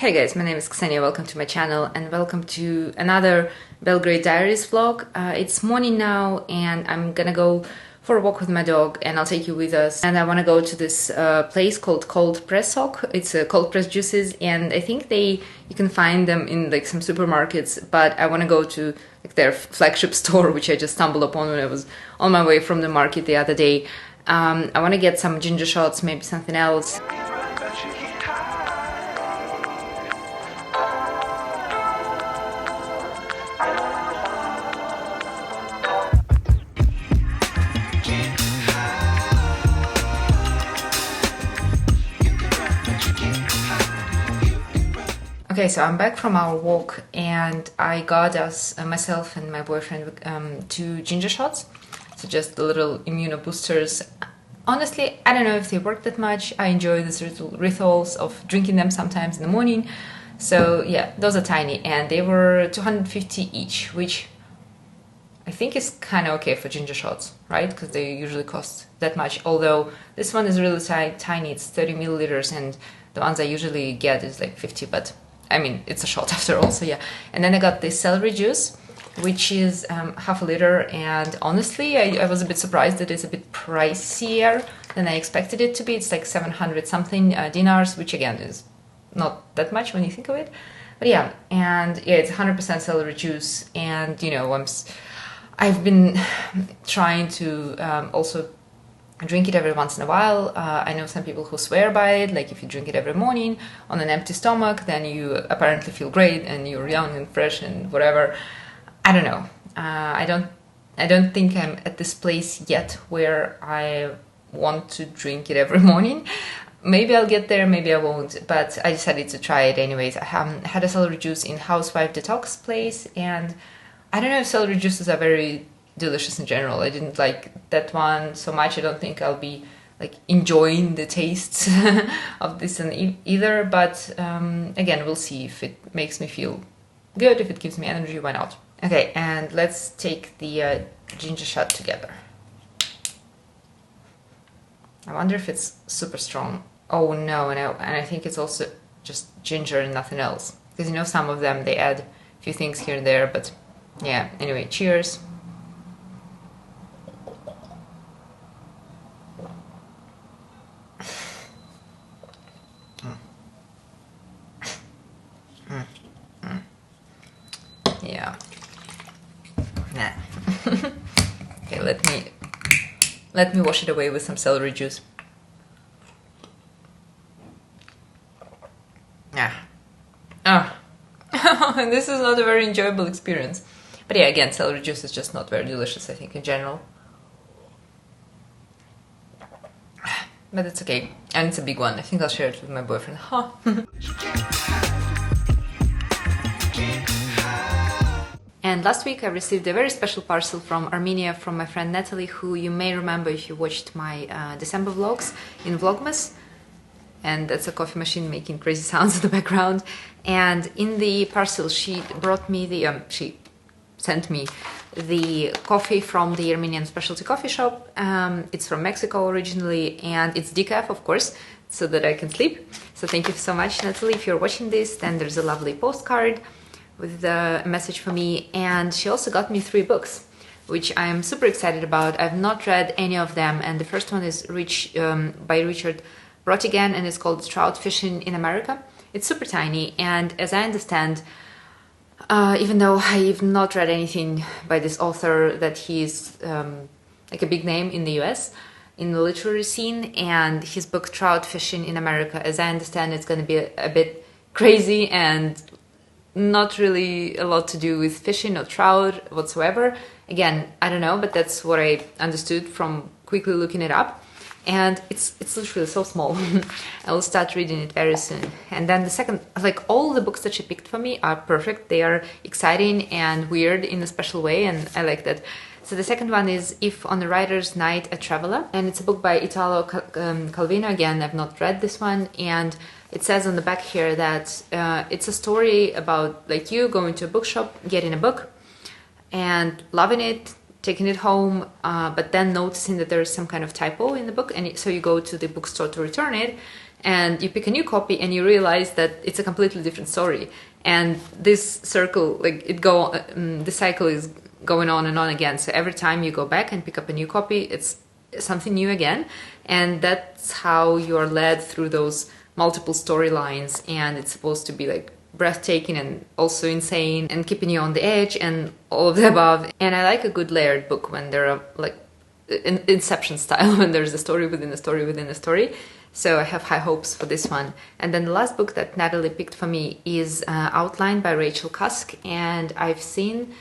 Hey guys, my name is Ksenia, welcome to my channel and welcome to another Belgrade diaries vlog. It's morning now and I'm gonna go for a walk with my dog and I'll take you with us. And I want to go to this place called Cold Press Sock. It's cold press juices and I think you can find them in like some supermarkets, but I want to go to like their flagship store, which I just stumbled upon when I was on my way from the market the other day. I want to get some ginger shots, maybe something else. Okay, so I'm back from our walk and I got us, myself and my boyfriend, 2 ginger shots. So just the little immuno-boosters. Honestly, I don't know if they work that much. I enjoy these rituals of drinking them sometimes in the morning. So yeah, those are tiny and they were 250 each, which I think is kind of okay for ginger shots, right? Because they usually cost that much. Although this one is really tiny, it's 30 milliliters and the ones I usually get is like 50, but I mean, it's a shot after all, so yeah. And then I got this celery juice, which is half a liter, and honestly, I was a bit surprised that it's a bit pricier than I expected it to be. It's like 700 something dinars, which again is not that much when you think of it. But yeah, and yeah, it's 100% celery juice, and you know, I've been trying to also drink it every once in a while. I know some people who swear by it, like if you drink it every morning on an empty stomach, then you apparently feel great and you're young and fresh and whatever. I don't know. I don't think I'm at this place yet where I want to drink it every morning. Maybe I'll get there, maybe I won't, but I decided to try it anyways. I had a celery juice in Housewife Detox place, and I don't know if celery juices are very delicious in general. I didn't like that one so much. I don't think I'll be like enjoying the tastes of this one either, but again, we'll see if it makes me feel good, if it gives me energy, why not? Okay, and let's take the ginger shot together. I wonder if it's super strong. Oh no, and I think it's also just ginger and nothing else, because you know some of them they add a few things here and there, but yeah, anyway, cheers. Yeah. Nah. Okay, let me wash it away with some celery juice. Ah. Oh. This is not a very enjoyable experience. But yeah, again, celery juice is just not very delicious, I think, in general. But it's okay. And it's a big one. I think I'll share it with my boyfriend. Huh. And last week I received a very special parcel from Armenia from my friend Natalie, who you may remember if you watched my December vlogs in Vlogmas. And that's a coffee machine making crazy sounds in the background. And in the parcel she brought me she sent me the coffee from the Armenian specialty coffee shop. It's from Mexico originally and it's decaf, of course, so that I can sleep. So thank you so much, Natalie. If you're watching this, then there's a lovely postcard with a message for me, and she also got me 3 books, which I'm super excited about. I've not read any of them, and the first one is by Richard Brotigan, and it's called Trout Fishing in America. It's super tiny, and as I understand, even though I've not read anything by this author, that he's like a big name in the US in the literary scene, and his book Trout Fishing in America, as I understand, it's going to be a bit crazy and not really a lot to do with fishing or trout whatsoever. Again, I don't know, but that's what I understood from quickly looking it up. And it's literally so small. I will start reading it very soon. And then the second, like all the books that she picked for me are perfect. They are exciting and weird in a special way, and I like that. So the second one is If on a Writer's Night a Traveler, and it's a book by Italo Calvino. Again, I've not read this one, and it says on the back here that it's a story about like you going to a bookshop, getting a book, and loving it, taking it home, but then noticing that there is some kind of typo in the book, and so you go to the bookstore to return it, and you pick a new copy and you realize that it's a completely different story. And this circle, like the cycle is going on and on again. So every time you go back and pick up a new copy, it's something new again. And that's how you're led through those multiple storylines. And it's supposed to be like breathtaking and also insane and keeping you on the edge and all of the above. And I like a good layered book when there are like Inception style, when there's a story within a story within a story. So I have high hopes for this one. And then the last book that Natalie picked for me is Outline by Rachel Cusk. And I've seen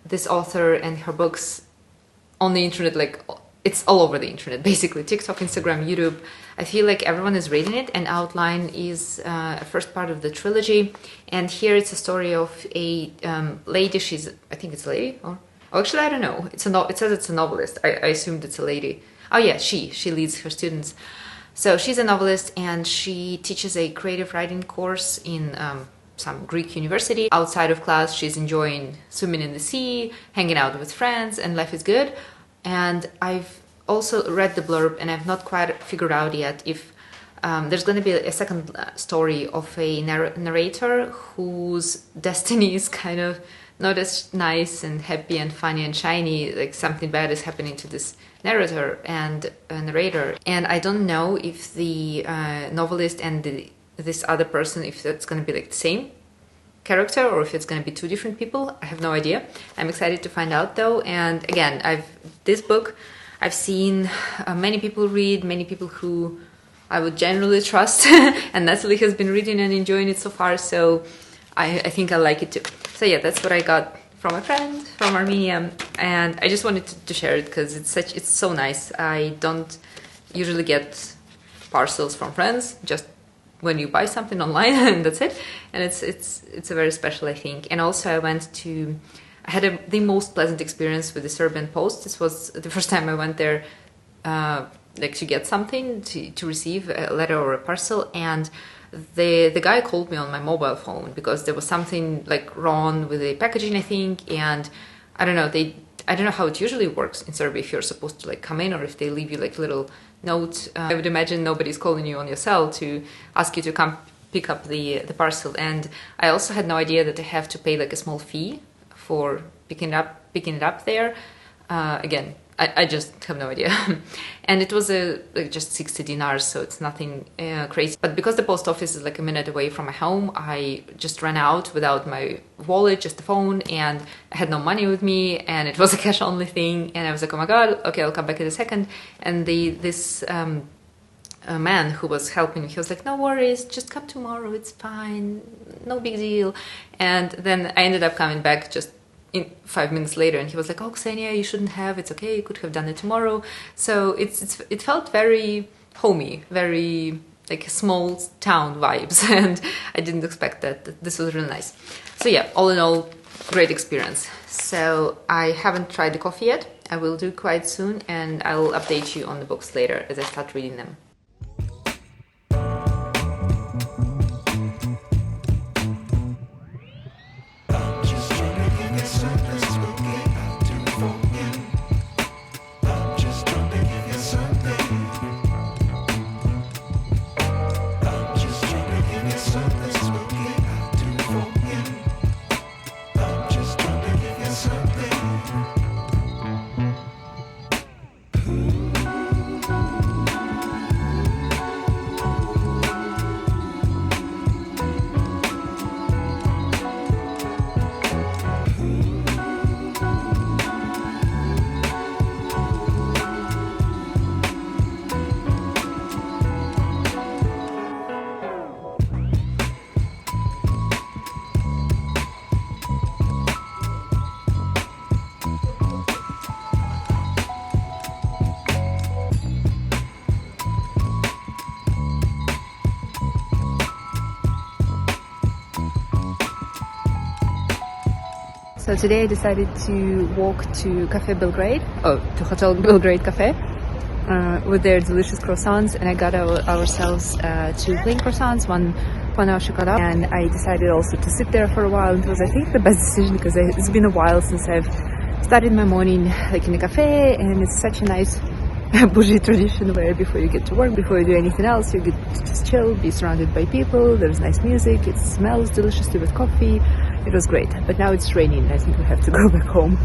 this author and her books on the internet, like it's all over the internet, basically. TikTok, Instagram, YouTube. I feel like everyone is reading it, and Outline is a first part of the trilogy. And here it's a story of a lady. I think it's a lady, or actually I don't know. It says it's a novelist. I assumed it's a lady. Oh yeah, she leads her students. So she's a novelist, and she teaches a creative writing course in some Greek university. Outside of class, she's enjoying swimming in the sea, hanging out with friends, and life is good. And I've also read the blurb, and I've not quite figured out yet if there's going to be a second story of a narrator whose destiny is kind of not as nice and happy and funny and shiny. Like something bad is happening to this narrator and narrator. And I don't know if the novelist and this other person, if that's going to be like the same character or if it's going to be two different people. I have no idea. I'm excited to find out though. And again, this book I've seen many people read, many people who I would generally trust, and Natalie has been reading and enjoying it so far, so I think I like it too. So yeah, that's what I got from a friend from Armenia, and I just wanted to share it because it's so nice. I don't usually get parcels from friends, just when you buy something online and that's it. And it's a very special, I think. And also I had the most pleasant experience with the Serbian Post. This was the first time I went there like to get something, to receive a letter or a parcel, and the guy called me on my mobile phone because there was something like wrong with the packaging, I think, and I don't know how it usually works in Serbia, if you're supposed to like come in or if they leave you like little note. I would imagine nobody's calling you on your cell to ask you to come pick up the parcel. And I also had no idea that I have to pay like a small fee for picking it up there. Again, I just have no idea. And it was just 60 dinars, so it's nothing crazy. But because the post office is like a minute away from my home, I just ran out without my wallet, just the phone, and I had no money with me, and it was a cash only thing. And I was like, oh my god, okay, I'll come back in a second. And this man who was helping me, he was like, no worries, just come tomorrow, it's fine, no big deal. And then I ended up coming back just 5 minutes later, and he was like, oh, Ksenia, you shouldn't have, it's okay, you could have done it tomorrow. So it felt very homey, very like small town vibes, and I didn't expect that. This was really nice. So yeah, all in all, great experience. So I haven't tried the coffee yet. I will do quite soon, and I'll update you on the books later as I start reading them. So today I decided to walk to Cafe Belgrade, to Hotel Belgrade Cafe, with their delicious croissants, and I got ourselves two plain croissants, one pan au chocolat, and I decided also to sit there for a while. It was, I think, the best decision because it's been a while since I've started my morning like in a cafe, and it's such a nice bougie tradition where before you get to work, before you do anything else, you get to just chill, be surrounded by people, there's nice music, it smells deliciously with coffee. It was great, but now it's raining. I think we have to go back home.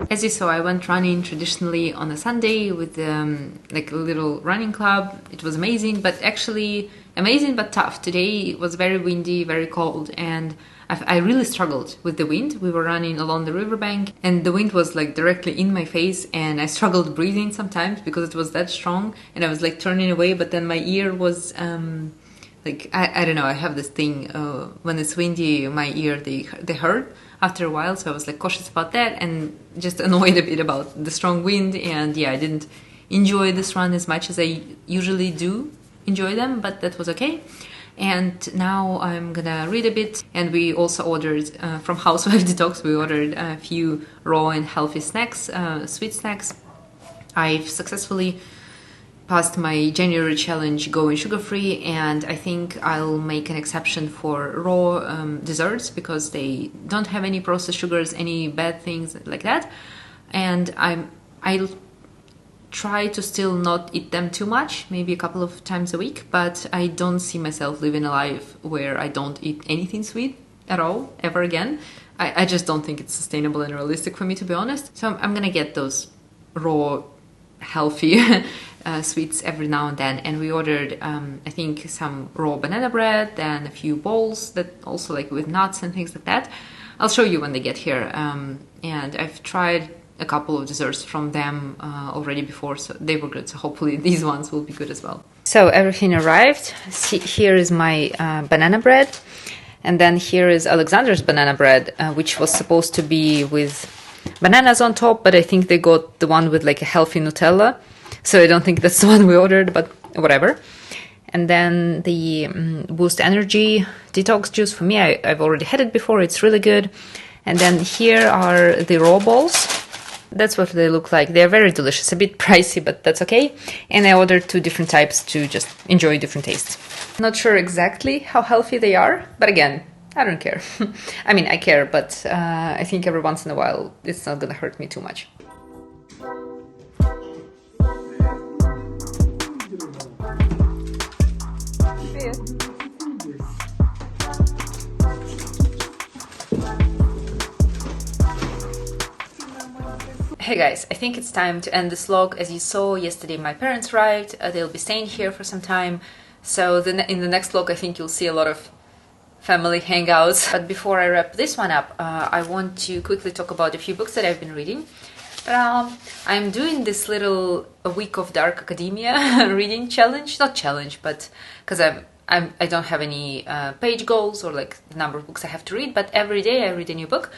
As you saw, I went running traditionally on a Sunday with like a little running club. It was amazing, but actually amazing but tough. Today it was very windy, very cold, and I really struggled with the wind. We were running along the riverbank and the wind was like directly in my face, and I struggled breathing sometimes because it was that strong, and I was like turning away, but then my ear was like, I don't know, I have this thing, when it's windy, my ear, they hurt after a while, so I was like cautious about that and just annoyed a bit about the strong wind. And yeah, I didn't enjoy this run as much as I usually do enjoy them, but that was okay. And now I'm gonna read a bit. And we also ordered from Housewife Detox, we ordered a few raw and healthy snacks, sweet snacks. I've successfully passed my January challenge going sugar-free, and I think I'll make an exception for raw desserts because they don't have any processed sugars, any bad things like that. And I'll try to still not eat them too much, maybe a couple of times a week, but I don't see myself living a life where I don't eat anything sweet at all, ever again. I just don't think it's sustainable and realistic for me, to be honest. So I'm gonna get those raw, healthy sweets every now and then. And we ordered I think some raw banana bread and a few bowls that also like with nuts and things like that. I'll show you when they get here. And I've tried a couple of desserts from them already before, so they were good, so hopefully these ones will be good as well. So everything arrived. See, here is my banana bread, and then here is Alexander's banana bread, which was supposed to be with bananas on top, but I think they got the one with like a healthy Nutella, so I don't think that's the one we ordered, but whatever. And then the Boost Energy detox juice for me, I've already had it before, it's really good. And then here are the raw balls. That's what they look like. They're very delicious, a bit pricey, but that's okay. And I ordered 2 different types to just enjoy different tastes. Not sure exactly how healthy they are, but again, I don't care. I mean, I care, but I think every once in a while it's not gonna hurt me too much. Hey guys, I think it's time to end this vlog. As you saw yesterday, my parents arrived. They'll be staying here for some time. So in the next vlog, I think you'll see a lot of family hangouts. But before I wrap this one up, I want to quickly talk about a few books that I've been reading. I'm doing this little a week of dark academia reading challenge. Not challenge, but because I don't have any page goals or like the number of books I have to read. But every day I read a new book.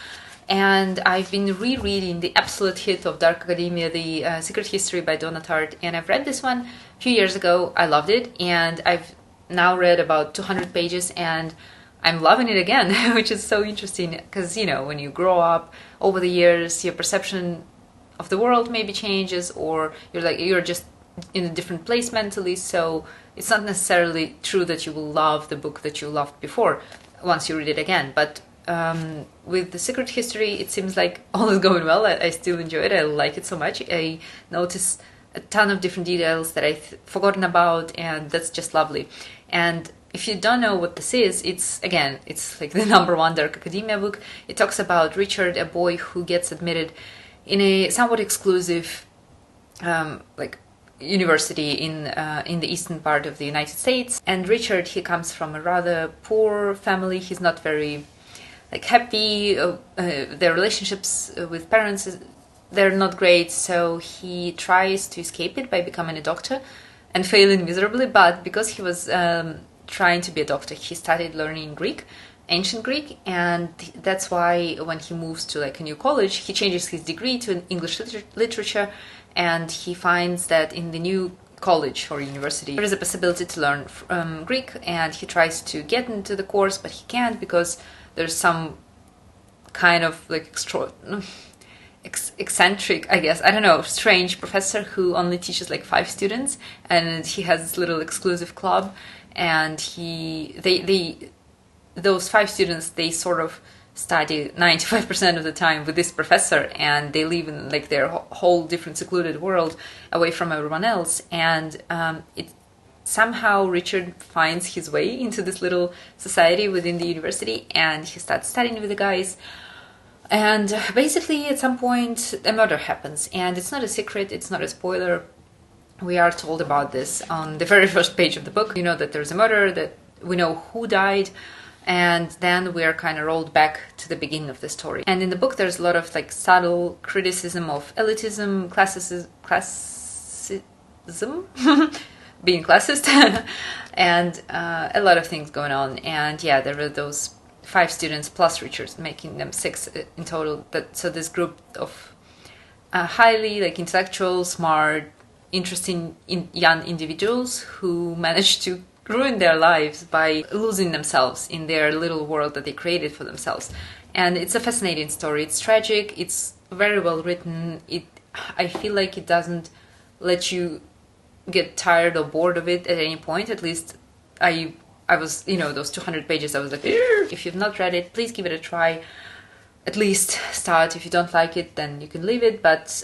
And I've been rereading the absolute hit of Dark Academia, The Secret History by Donna Tartt. And I've read this one a few years ago. I loved it. And I've now read about 200 pages. And I'm loving it again, which is so interesting because, you know, when you grow up over the years, your perception of the world maybe changes, or you're just in a different place mentally, so it's not necessarily true that you will love the book that you loved before once you read it again. But with The Secret History, it seems like all is going well. I still enjoy it. I like it so much. I notice a ton of different details that I've forgotten about, and that's just lovely. And if you don't know what this is, it's like the #1 dark academia book. It talks about Richard, a boy who gets admitted in a somewhat exclusive university in the eastern part of the United States. And Richard, he comes from a rather poor family. He's not very happy. Their relationships with parents, they're not great. So he tries to escape it by becoming a doctor and failing miserably. But because he was trying to be a doctor, he started learning Greek, ancient Greek, and that's why when he moves to a new college, he changes his degree to an English literature, and he finds that in the new college or university there is a possibility to learn Greek, and he tries to get into the course, but he can't because there's some kind of eccentric, I guess, I don't know, strange professor who only teaches 5 students, and he has this little exclusive club, and those 5 students, they sort of study 95% of the time with this professor, and they live in their whole different secluded world away from everyone else. And somehow Richard finds his way into this little society within the university, and he starts studying with the guys. And basically at some point a murder happens, and it's not a secret, it's not a spoiler. We are told about this on the very first page of the book. You know that there's a murder, that we know who died, and then we are kind of rolled back to the beginning of the story. And in the book there's a lot of subtle criticism of elitism, classism being classist, and a lot of things going on. And yeah, there were those 5 students plus Richard, making them 6 in total. So this group of highly intellectual, smart, interesting young individuals who managed to ruin their lives by losing themselves in their little world that they created for themselves. And it's a fascinating story. It's tragic, it's very well written. I feel like it doesn't let you get tired or bored of it at any point. At least I was, those 200 pages, I was like, if you've not read it, please give it a try. At least start. If you don't like it, then you can leave it. But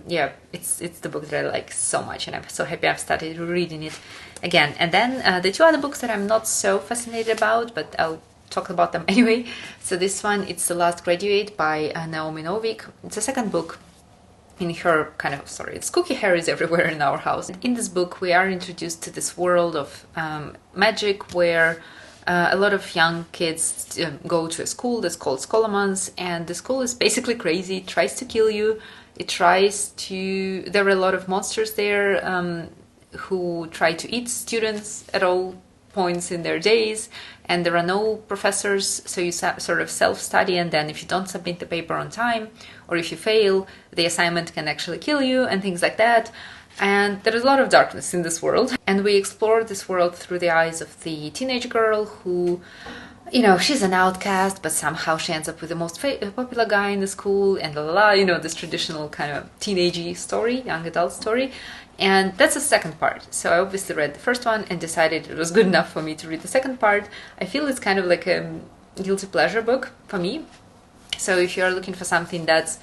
yeah, it's the book that I like so much, and I'm so happy I've started reading it again. And then the 2 other books that I'm not so fascinated about, but I'll talk about them anyway. So this one, it's The Last Graduate by Naomi Novik. It's a second book in her kind of story. It's Cookie Harry's everywhere in our house. In this book, we are introduced to this world of magic where a lot of young kids go to a school that's called Scholomans, and the school is basically crazy. It tries to kill you. There are a lot of monsters there who try to eat students at all points in their days, and there are no professors, so you sort of self-study, and then if you don't submit the paper on time, or if you fail, the assignment can actually kill you, and things like that. And there is a lot of darkness in this world, and we explore this world through the eyes of the teenage girl who, she's an outcast, but somehow she ends up with the most popular guy in the school, and this traditional kind of teenagey story, young adult story. And that's the second part. So I obviously read the first one and decided it was good enough for me to read the second part. I feel it's kind of like a guilty pleasure book for me. So if you're looking for something that's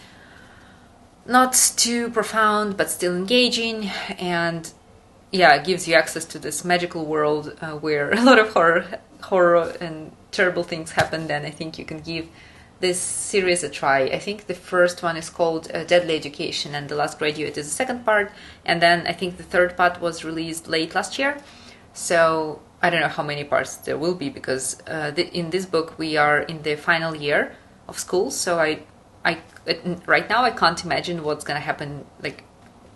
not too profound but still engaging, and gives you access to this magical world where a lot of horror and terrible things happen, then I think you can give this series a try. I think the first one is called Deadly Education, and The Last Graduate is the second part, and then I think the third part was released late last year. So I don't know how many parts there will be, because in this book we are in the final year of school, so right now I can't imagine what's gonna happen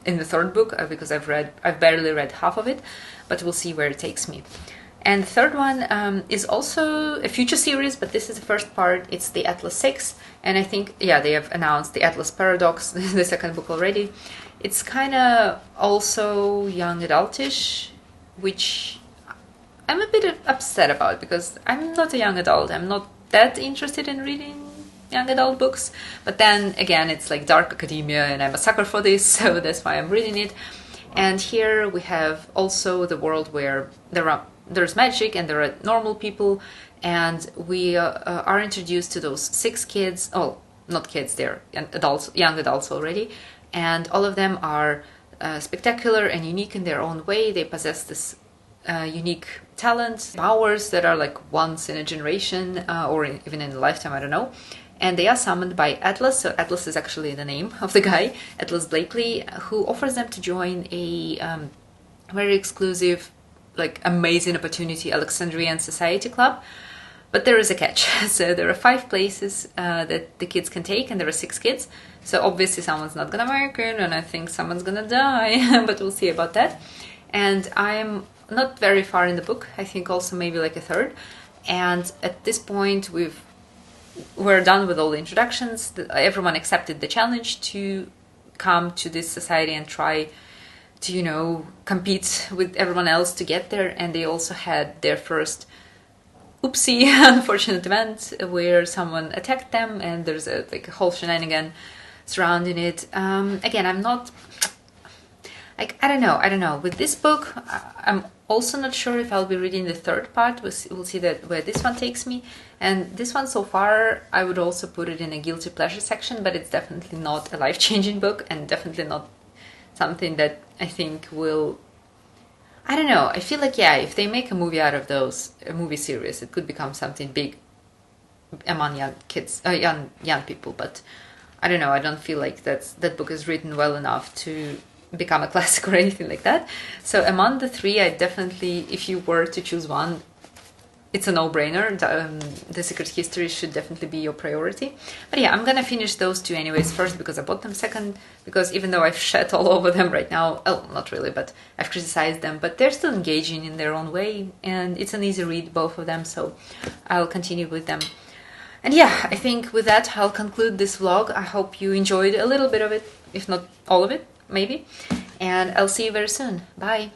in the third book, because I've barely read half of it, but we'll see where it takes me. And the third one is also a future series, but this is the first part. It's the Atlas 6, and I think, they have announced the Atlas Paradox, the second book already. It's kind of also young adultish, which I'm a bit upset about, because I'm not a young adult. I'm not that interested in reading young adult books. But then again, it's like dark academia and I'm a sucker for this, so that's why I'm reading it. And here we have also the world where there's magic and there are normal people, and we are introduced to those 6 kids. Oh, not kids, they're adults, young adults already, and all of them are spectacular and unique in their own way. They possess this unique talents, powers that are like once in a generation or even in a lifetime, I don't know. And they are summoned by Atlas. So Atlas is actually the name of the guy, Atlas Blakely, who offers them to join a very exclusive, like amazing opportunity, Alexandrian Society Club. But there is a catch. So there are 5 places that the kids can take, and there are 6 kids. So obviously someone's not gonna make it, and I think someone's gonna die, but we'll see about that. And I'm not very far in the book, I think also maybe like a third. And at this point we're done with all the introductions. Everyone accepted the challenge to come to this society and try to, you know, compete with everyone else to get there. And they also had their first oopsie unfortunate event where someone attacked them, and there's a whole shenanigan surrounding it. Again, I'm not like, I don't know. With this book, I'm also not sure if I'll be reading the 3rd part. We'll see that where this one takes me. And this one so far, I would also put it in a guilty pleasure section, but it's definitely not a life-changing book, and definitely not something that I think will... I don't know. I feel like, yeah, if they make a movie out of those, a movie series, it could become something big among young kids, young people. But I don't know. I don't feel like that book is written well enough to become a classic or anything like that. So among the 3, I definitely, if you were to choose one, it's a no-brainer. The Secret History should definitely be your priority. But yeah, I'm gonna finish those 2 anyways first, because I bought them second, because even though I've shat all over them right now, oh, not really, but I've criticized them, but they're still engaging in their own way, and it's an easy read, both of them, so I'll continue with them. And yeah, I think with that, I'll conclude this vlog. I hope you enjoyed a little bit of it, if not all of it, maybe. And I'll see you very soon. Bye!